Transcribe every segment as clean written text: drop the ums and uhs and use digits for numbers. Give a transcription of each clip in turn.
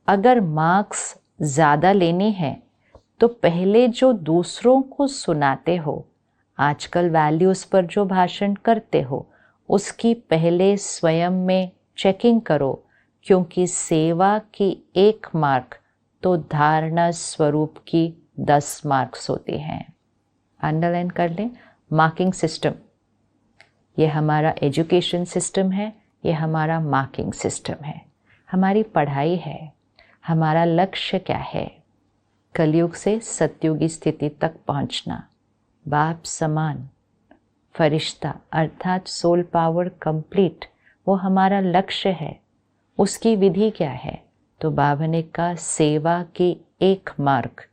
अगर मार्क्स ज़्यादा लेने हैं तो पहले जो दूसरों को सुनाते हो, आजकल वैल्यूज़ पर जो भाषण करते हो, उसकी पहले स्वयं में चेकिंग करो, क्योंकि सेवा की 1 मार्क तो धारणा स्वरूप की 10 मार्क्स होती हैं। अंडरलाइन कर लें, मार्किंग सिस्टम, ये हमारा एजुकेशन सिस्टम है, ये हमारा मार्किंग सिस्टम है, हमारी पढ़ाई है, हमारा लक्ष्य क्या है? कलयुग से सतयुगी स्थिति तक पहुंचना, बाप समान फरिश्ता अर्थात सोल पावर कंप्लीट, वो हमारा लक्ष्य है। उसकी विधि क्या है? तो बाबा ने कहा सेवा की 1 मार्क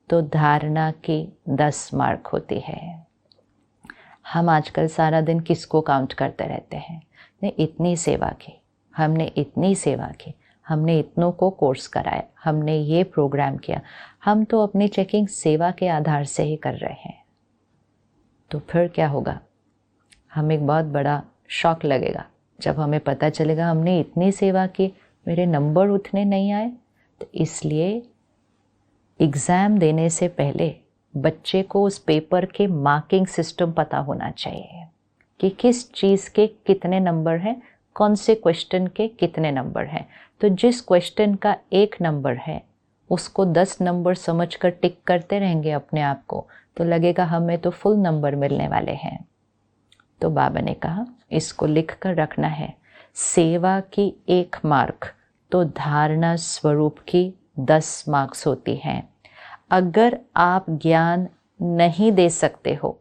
तो धारणा की 10 मार्क होती है। हम आजकल सारा दिन किसको काउंट करते रहते हैं? ने इतनी सेवा की, हमने इतनी सेवा की, हमने इतनों को कोर्स कराया, हमने ये प्रोग्राम किया। हम तो अपनी चेकिंग सेवा के आधार से ही कर रहे हैं। तो फिर क्या होगा? हमें एक बहुत बड़ा शॉक लगेगा जब हमें पता चलेगा हमने इतनी सेवा की, मेरे नंबर उतने नहीं आए। तो इसलिए एग्ज़ाम देने से पहले बच्चे को उस पेपर के मार्किंग सिस्टम पता होना चाहिए कि किस चीज़ के कितने नंबर हैं, कौन से क्वेश्चन के कितने नंबर हैं। तो जिस क्वेश्चन का 1 नंबर है उसको 10 नंबर समझकर टिक करते रहेंगे अपने आप को, तो लगेगा हमें तो फुल नंबर मिलने वाले हैं। तो बाबा ने कहा इसको लिख कर रखना है, सेवा की 1 मार्क तो धारणा स्वरूप की 10 मार्क्स होती हैं। अगर आप ज्ञान नहीं दे सकते हो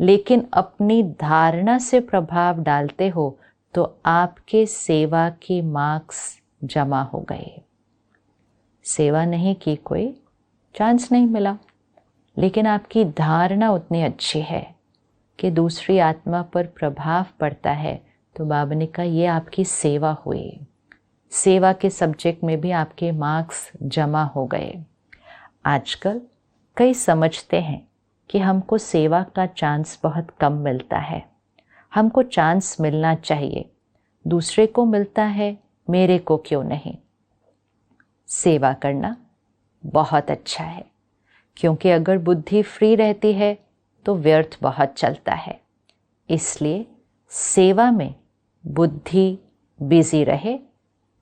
लेकिन अपनी धारणा से प्रभाव डालते हो, तो आपके सेवा की मार्क्स जमा हो गए। सेवा नहीं की, कोई चांस नहीं मिला, लेकिन आपकी धारणा उतनी अच्छी है कि दूसरी आत्मा पर प्रभाव पड़ता है, तो बाबा ने कहा ये आपकी सेवा हुई। सेवा के सब्जेक्ट में भी आपके मार्क्स जमा हो गए। आजकल कई समझते हैं कि हमको सेवा का चांस बहुत कम मिलता है, हमको चांस मिलना चाहिए, दूसरे को मिलता है, मेरे को क्यों नहीं। सेवा करना बहुत अच्छा है, क्योंकि अगर बुद्धि फ्री रहती है तो व्यर्थ बहुत चलता है। इसलिए सेवा में बुद्धि बिजी रहे,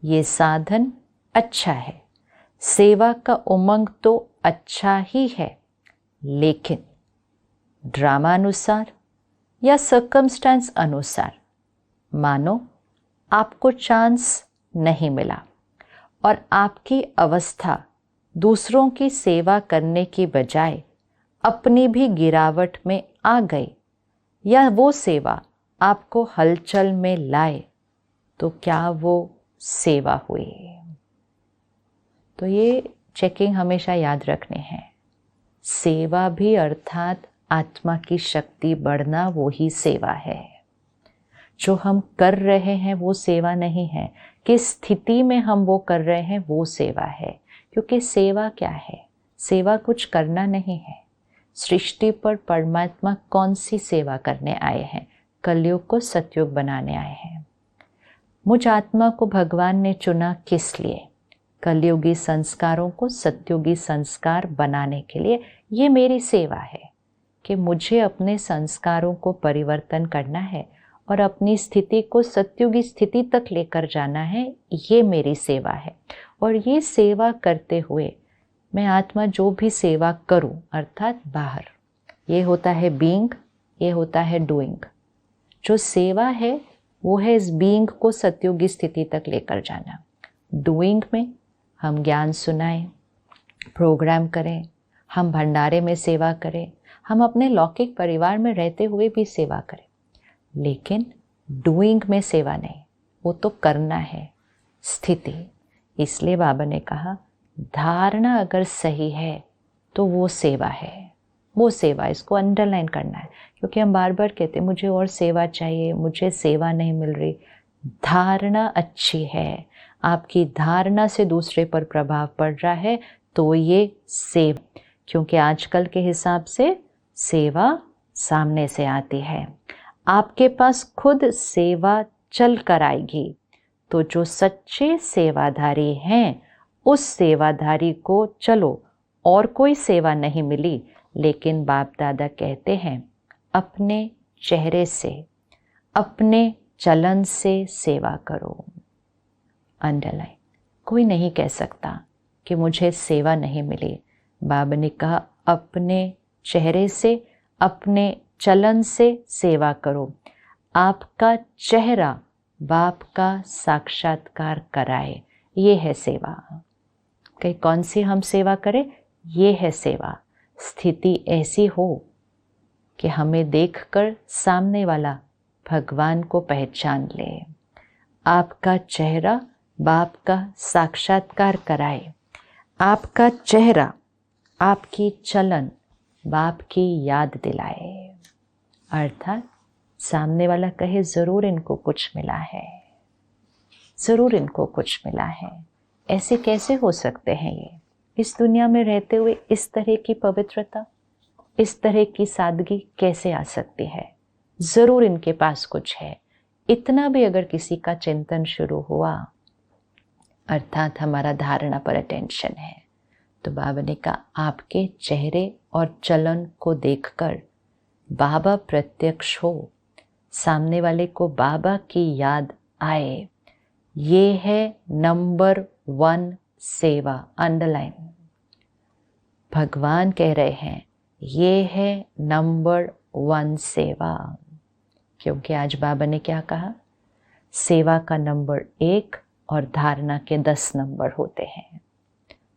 ये साधन अच्छा है। सेवा का उमंग तो अच्छा ही है, लेकिन ड्रामा अनुसार या सर्कमस्टेंस अनुसार मानो आपको चांस नहीं मिला और आपकी अवस्था दूसरों की सेवा करने की बजाय अपनी भी गिरावट में आ गई, या वो सेवा आपको हलचल में लाए, तो क्या वो सेवा हुई? तो ये चेकिंग हमेशा याद रखनी है। सेवा भी अर्थात आत्मा की शक्ति बढ़ना, वो ही सेवा है। जो हम कर रहे हैं वो सेवा नहीं है, किस स्थिति में हम वो कर रहे हैं वो सेवा है। क्योंकि सेवा क्या है? सेवा कुछ करना नहीं है। सृष्टि पर परमात्मा कौन सी सेवा करने आए हैं? कलयुग को सतयुग बनाने आए हैं। मुझ आत्मा को भगवान ने चुना किस लिए? कलयुगी संस्कारों को सतयुगी संस्कार बनाने के लिए। ये मेरी सेवा है कि मुझे अपने संस्कारों को परिवर्तन करना है और अपनी स्थिति को सतयुगी स्थिति तक लेकर जाना है। ये मेरी सेवा है। और ये सेवा करते हुए मैं आत्मा जो भी सेवा करूं, अर्थात बाहर, ये होता है बीइंग, ये होता है डूइंग। जो सेवा है वो है इस बीइंग को सतयुगी स्थिति तक लेकर जाना। डूइंग में हम ज्ञान सुनाएं, प्रोग्राम करें, हम भंडारे में सेवा करें, हम अपने लौकिक परिवार में रहते हुए भी सेवा करें, लेकिन डूइंग में सेवा नहीं, वो तो करना है स्थिति। इसलिए बाबा ने कहा धारणा अगर सही है तो वो सेवा है, वो सेवा। इसको अंडरलाइन करना है, क्योंकि हम बार बार कहते हैं मुझे और सेवा चाहिए, मुझे सेवा नहीं मिल रही। धारणा अच्छी है, आपकी धारणा से दूसरे पर प्रभाव पड़ रहा है, तो ये सेवा। क्योंकि आजकल के हिसाब से सेवा सामने से आती है, आपके पास खुद सेवा चल कर आएगी। तो जो सच्चे सेवाधारी हैं उस सेवाधारी को चलो और कोई सेवा नहीं मिली, लेकिन बाप दादा कहते हैं अपने चेहरे से, अपने चलन से सेवा करो। अंडरलाइन। कोई नहीं कह सकता कि मुझे सेवा नहीं मिली। बाबा ने कहा अपने चेहरे से, अपने चलन से सेवा करो। आपका चेहरा बाप का साक्षात्कार कराए, ये है सेवा। कि कौन सी हम सेवा करें? ये है सेवा। स्थिति ऐसी हो कि हमें देखकर सामने वाला भगवान को पहचान ले। आपका चेहरा बाप का साक्षात्कार कराए। आपका चेहरा, आपकी चलन बाप की याद दिलाए। अर्थात सामने वाला कहे ज़रूर इनको कुछ मिला है, ज़रूर इनको कुछ मिला है। ऐसे कैसे हो सकते हैं ये? इस दुनिया में रहते हुए इस तरह की पवित्रता, इस तरह की सादगी कैसे आ सकती है? ज़रूर इनके पास कुछ है। इतना भी अगर किसी का चिंतन शुरू हुआ, अर्थात हमारा धारणा पर अटेंशन है, तो बाबा ने कहा आपके चेहरे और चलन को देखकर बाबा प्रत्यक्ष हो, सामने वाले को बाबा की याद आए। ये है नंबर 1 सेवा। अंडरलाइन। भगवान कह रहे हैं ये है नंबर 1 सेवा। क्योंकि आज बाबा ने क्या कहा? सेवा का नंबर 1 और धारणा के 10 नंबर होते हैं।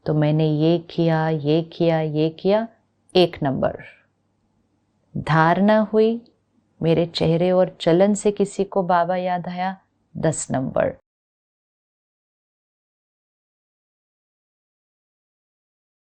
तो मैंने ये किया, ये किया, ये किया, 1 नंबर। धारणा हुई, मेरे चेहरे और चलन से किसी को बाबा याद आया, 10 नंबर।